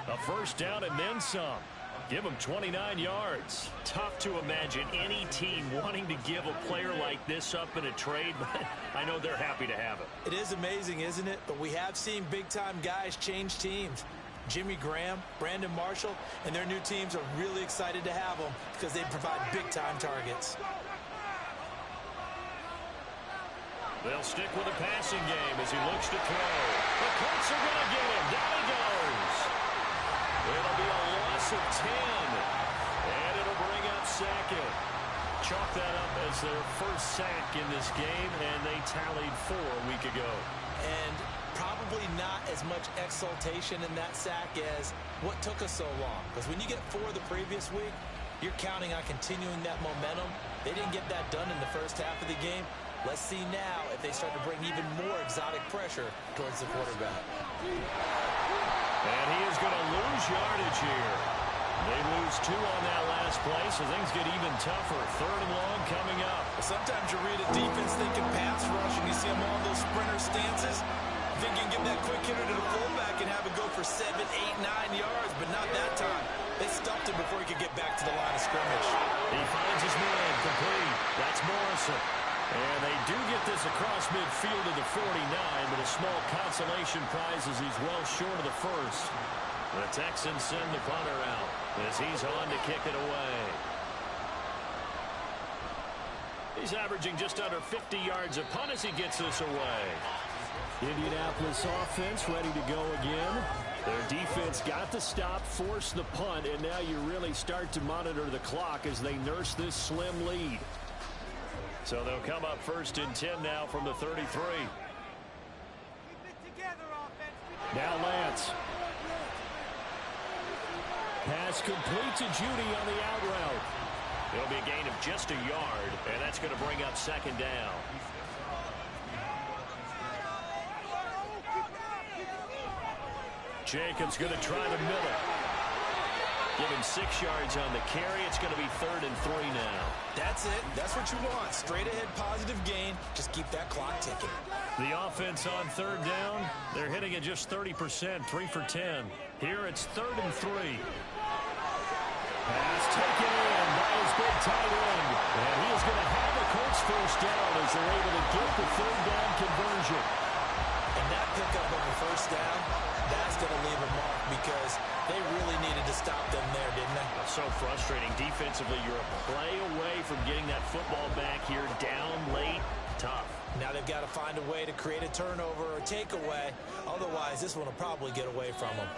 A first down and then some. Give him 29 yards. Tough to imagine any team wanting to give a player like this up in a trade, but I know they're happy to have it. It is amazing, isn't it? But we have seen big-time guys change teams. Jimmy Graham, Brandon Marshall, and their new teams are really excited to have them because they provide big-time targets. They'll stick with the passing game as he looks to throw. The Colts are going to get him. Down he goes. It'll be a loss of 10. And it'll bring up 2nd. Chalk that up as their first sack in this game, and they tallied 4 a week ago. And probably not as much exultation in that sack as what took us so long. Because when you get 4 the previous week, you're counting on continuing that momentum. They didn't get that done in the first half of the game. Let's see now if they start to bring even more exotic pressure towards the quarterback. And he is going to lose yardage here. They lose 2 on that last play, so things get even tougher. 3rd and long coming up. Sometimes you read a defense thinking pass rush, and you see them all those sprinter stances. You think you can give that quick hitter to the fullback and have it go for 7, 8, 9 yards, but not that time. They stuffed him before he could get back to the line of scrimmage. He finds his man complete. That's Morrison. And they do get this across midfield to the 49, but a small consolation prize as he's well short of the first. The Texans send the punter out as he's on to kick it away. He's averaging just under 50 yards a punt as he gets this away. Indianapolis offense ready to go again. Their defense got the stop, forced the punt, and now you really start to monitor the clock as they nurse this slim lead. So they'll come up 1st and 10 now from the 33. Now Lance. Pass complete to Judy on the out route. It'll be a gain of just a yard, and that's going to bring up 2nd down. Jacobs going to try the middle. Give him 6 yards on the carry. It's going to be 3rd and 3 now. That's it. That's what you want. Straight ahead positive gain. Just keep that clock ticking. The offense on 3rd down, they're hitting at just 30%, 3 for 10. Here it's 3rd and 3. Pass taken in by his big tight end. And he is going to have the Colts first down as they're able to get the 3rd down conversion. And that pickup of a first down, that's going to leave a mark because they really needed to stop them there, didn't they? So frustrating. Defensively, you're a play away from getting that football back here down late. Tough. Now they've got to find a way to create a turnover or a takeaway. Otherwise, this one will probably get away from them.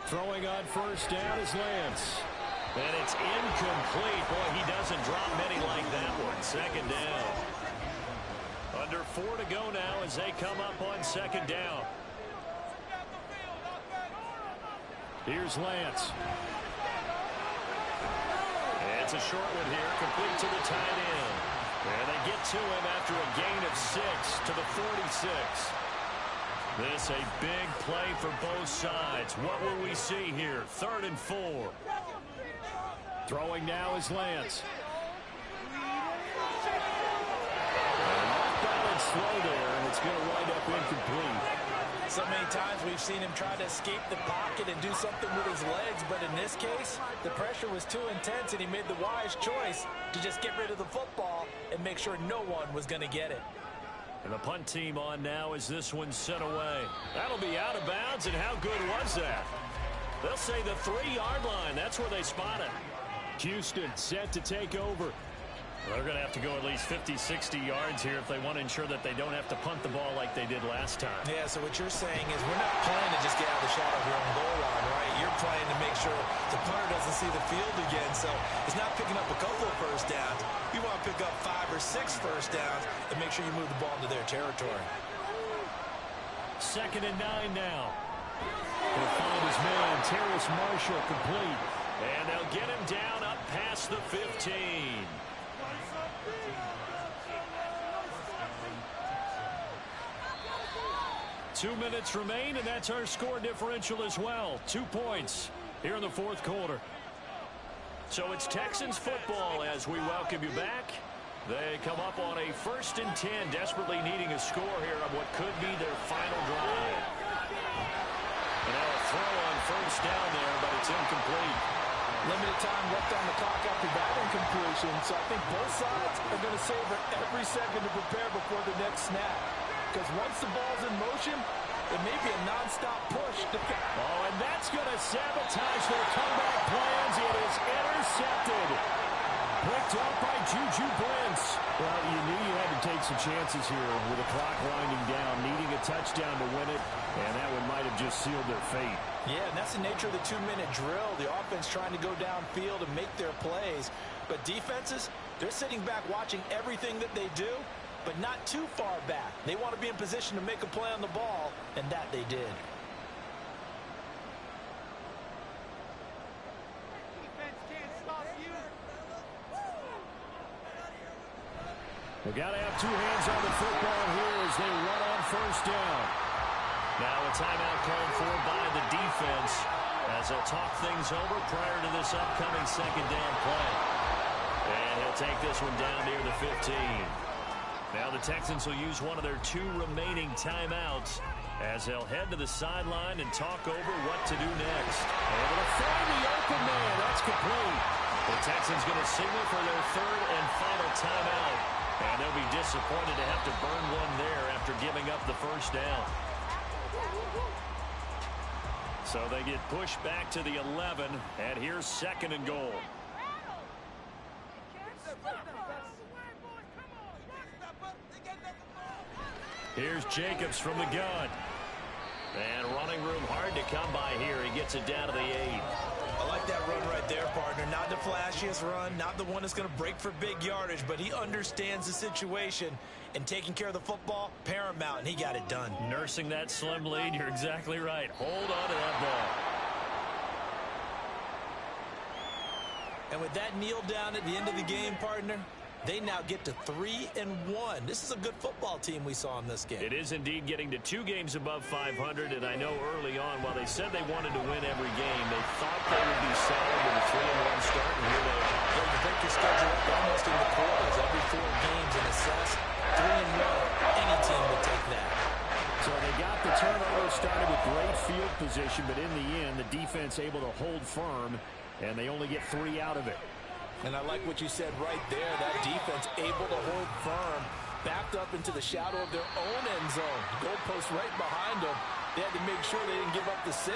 Throwing on first down is Lance. And it's incomplete. Boy, he doesn't drop many like that one. 2nd down. Under 4 to go now as they come up on 2nd down. Here's Lance. It's a short one here, complete to the tight end. And they get to him after a gain of 6 to the 46. This a big play for both sides. What will we see here? 3rd and 4. Throwing now is Lance. Balance slow there, and it's going to wind up incomplete. So many times we've seen him try to escape the pocket and do something with his legs, but in this case, the pressure was too intense, and he made the wise choice to just get rid of the football and make sure no one was going to get it. And the punt team on now as this one's sent away. That'll be out of bounds, and how good was that? They'll say the 3-yard line. That's where they spot it. Houston set to take over. They're going to have to go at least 50, 60 yards here if they want to ensure that they don't have to punt the ball like they did last time. Yeah, so what you're saying is we're not playing to just get out of the shadow of your own goal line, right? You're playing to make sure the punter doesn't see the field again. So it's not picking up a couple of first downs. You want to pick up 5 or 6 first downs and make sure you move the ball into their territory. 2nd and 9 now. He'll find his man, Terrace Marshall, complete. And they'll get him down up past the 15. 2 minutes remain, and that's our score differential as well. 2 points here in the 4th quarter. So it's Texans football as we welcome you back. They come up on a 1st and 10, desperately needing a score here on what could be their final drive. And now a throw on 1st down there, but it's incomplete. Limited time left on the clock after that incompletion, so I think both sides are going to savor every second to prepare before the next snap. Because once the ball's in motion, it may be a nonstop push. Oh, and that's going to sabotage their comeback plans. It is intercepted. Picked up by Juju Brents. Well, you knew you had to take some chances here with the clock winding down, needing a touchdown to win it, and that one might have just sealed their fate. Yeah, and that's the nature of the 2-minute drill. The offense trying to go downfield and make their plays. But defenses, they're sitting back watching everything that they do, but not too far back. They want to be in position to make a play on the ball, and that they did. They got to have 2 hands on the football here as they run on 1st down. Now a timeout called for by the defense as they'll talk things over prior to this upcoming 2nd down play. And he'll take this one down near the 15. Now the Texans will use one of their 2 remaining timeouts as they'll head to the sideline and talk over what to do next. Able to find the open man. That's complete. The Texans going to signal for their 3rd and final timeout. And they'll be disappointed to have to burn one there after giving up the 1st down. So they get pushed back to the 11, and here's 2nd and goal. Here's Jacobs from the gun. And running room hard to come by here. He gets it down to the 8. I like that run right there, partner. Not the flashiest run, not the one that's going to break for big yardage, but he understands the situation, and taking care of the football, paramount, and he got it done. Nursing that slim lead, you're exactly right. Hold on to that ball. And with that kneel down at the end of the game, partner, they now get to 3-1. This is a good football team we saw in this game. It is indeed getting to 2 games above 500, and I know early on, while they said they wanted to win every game, they thought they would be solid with a 3-1 start, and here they are. Yeah, you break your schedule up almost in the quarters, every 4 games and assess 3-1. Any team would take that. So they got the turnover started with great field position, but in the end, the defense able to hold firm, and they only get 3 out of it. And I like what you said right there. That defense able to hold firm, backed up into the shadow of their own end zone. Goalpost right behind them. They had to make sure they didn't give up the 6.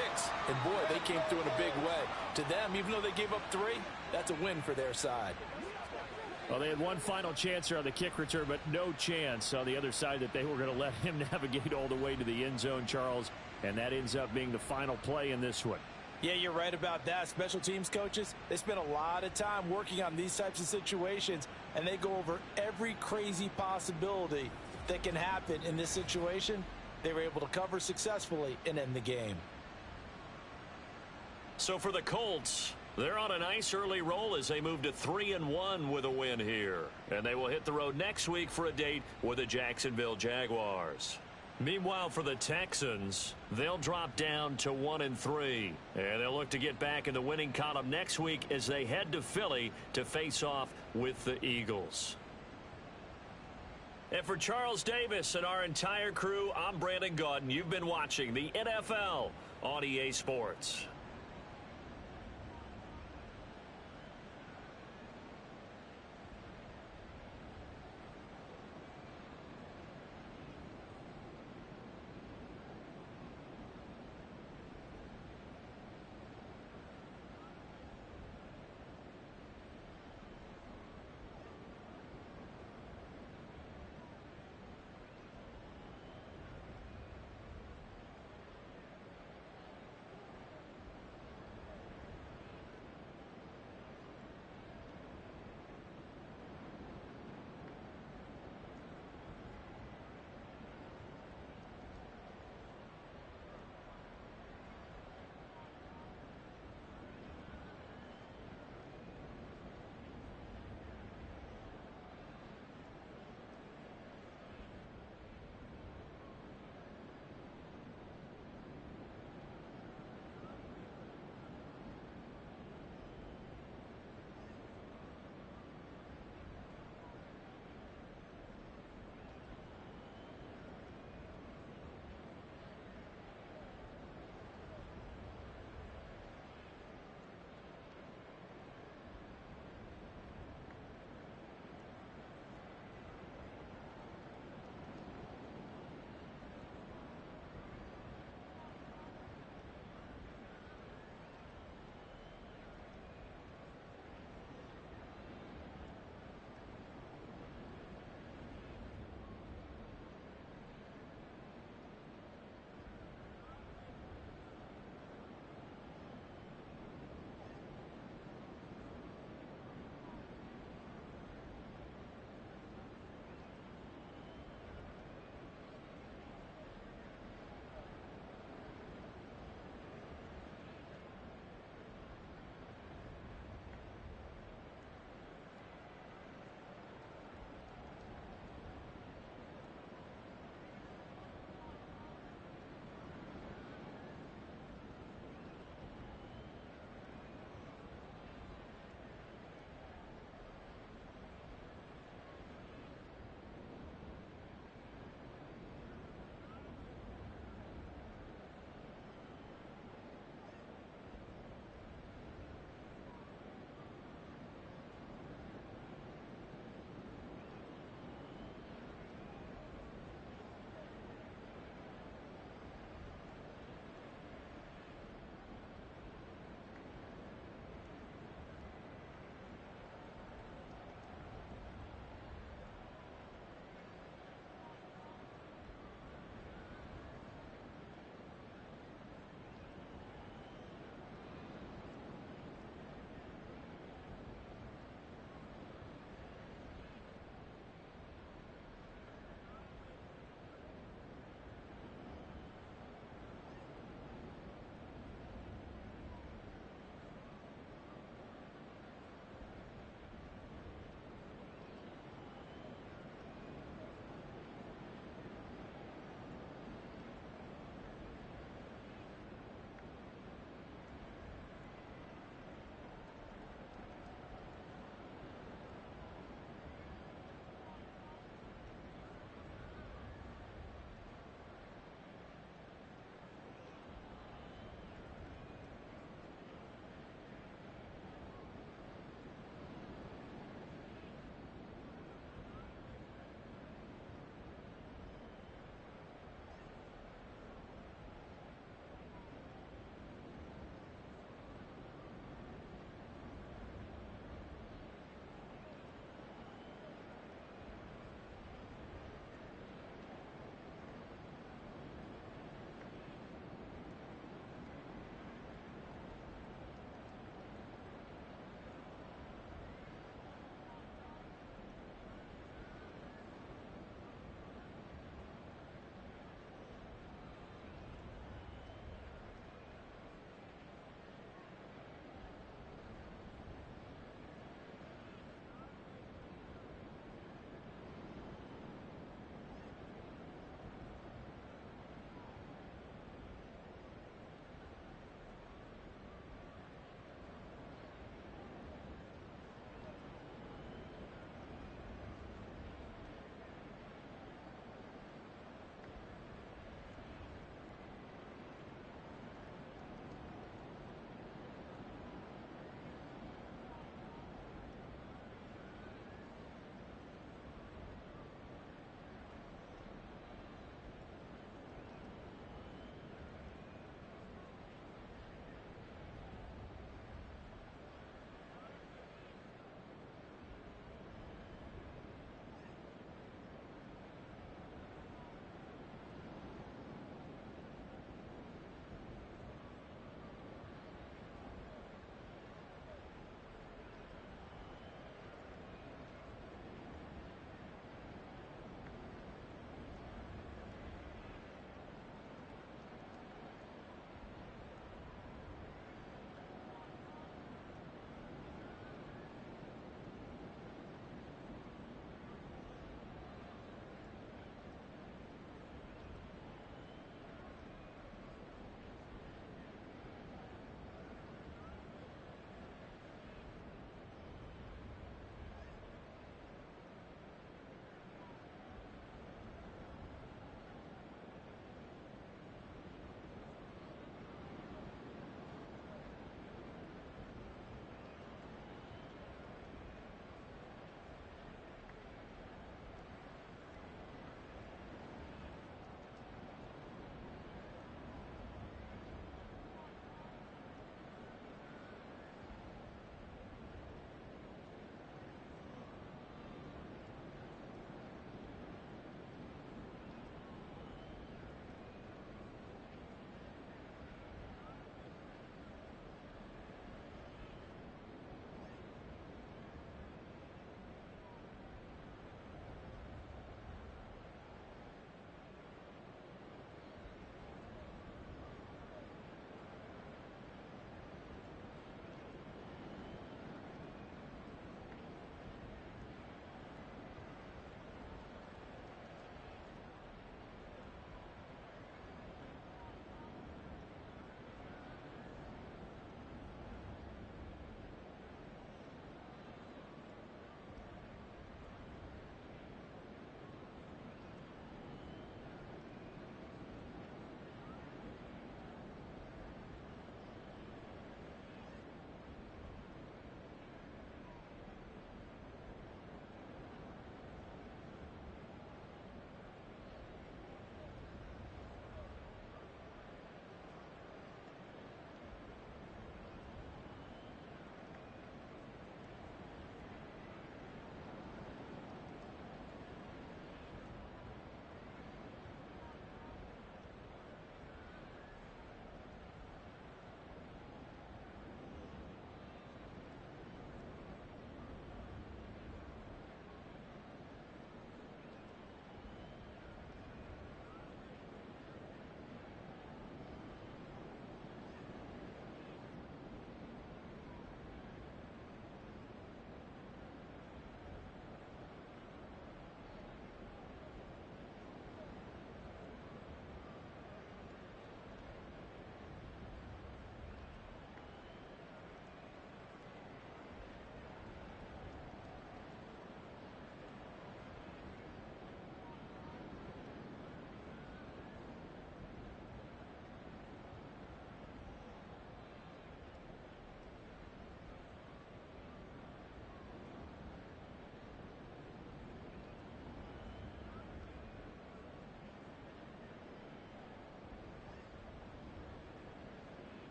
And, boy, they came through in a big way. To them, even though they gave up 3, that's a win for their side. Well, they had one final chance here on the kick return, but no chance on the other side that they were going to let him navigate all the way to the end zone, Charles. And that ends up being the final play in this one. Yeah, you're right about that. Special teams coaches, they spend a lot of time working on these types of situations, and they go over every crazy possibility that can happen in this situation. They were able to cover successfully and end the game. So for the Colts, they're on a nice early roll as they move to 3-1 with a win here. And they will hit the road next week for a date with the Jacksonville Jaguars. Meanwhile, for the Texans, they'll drop down to 1-3. And they'll look to get back in the winning column next week as they head to Philly to face off with the Eagles. And for Charles Davis and our entire crew, I'm Brandon Gaudin. You've been watching the NFL on EA Sports.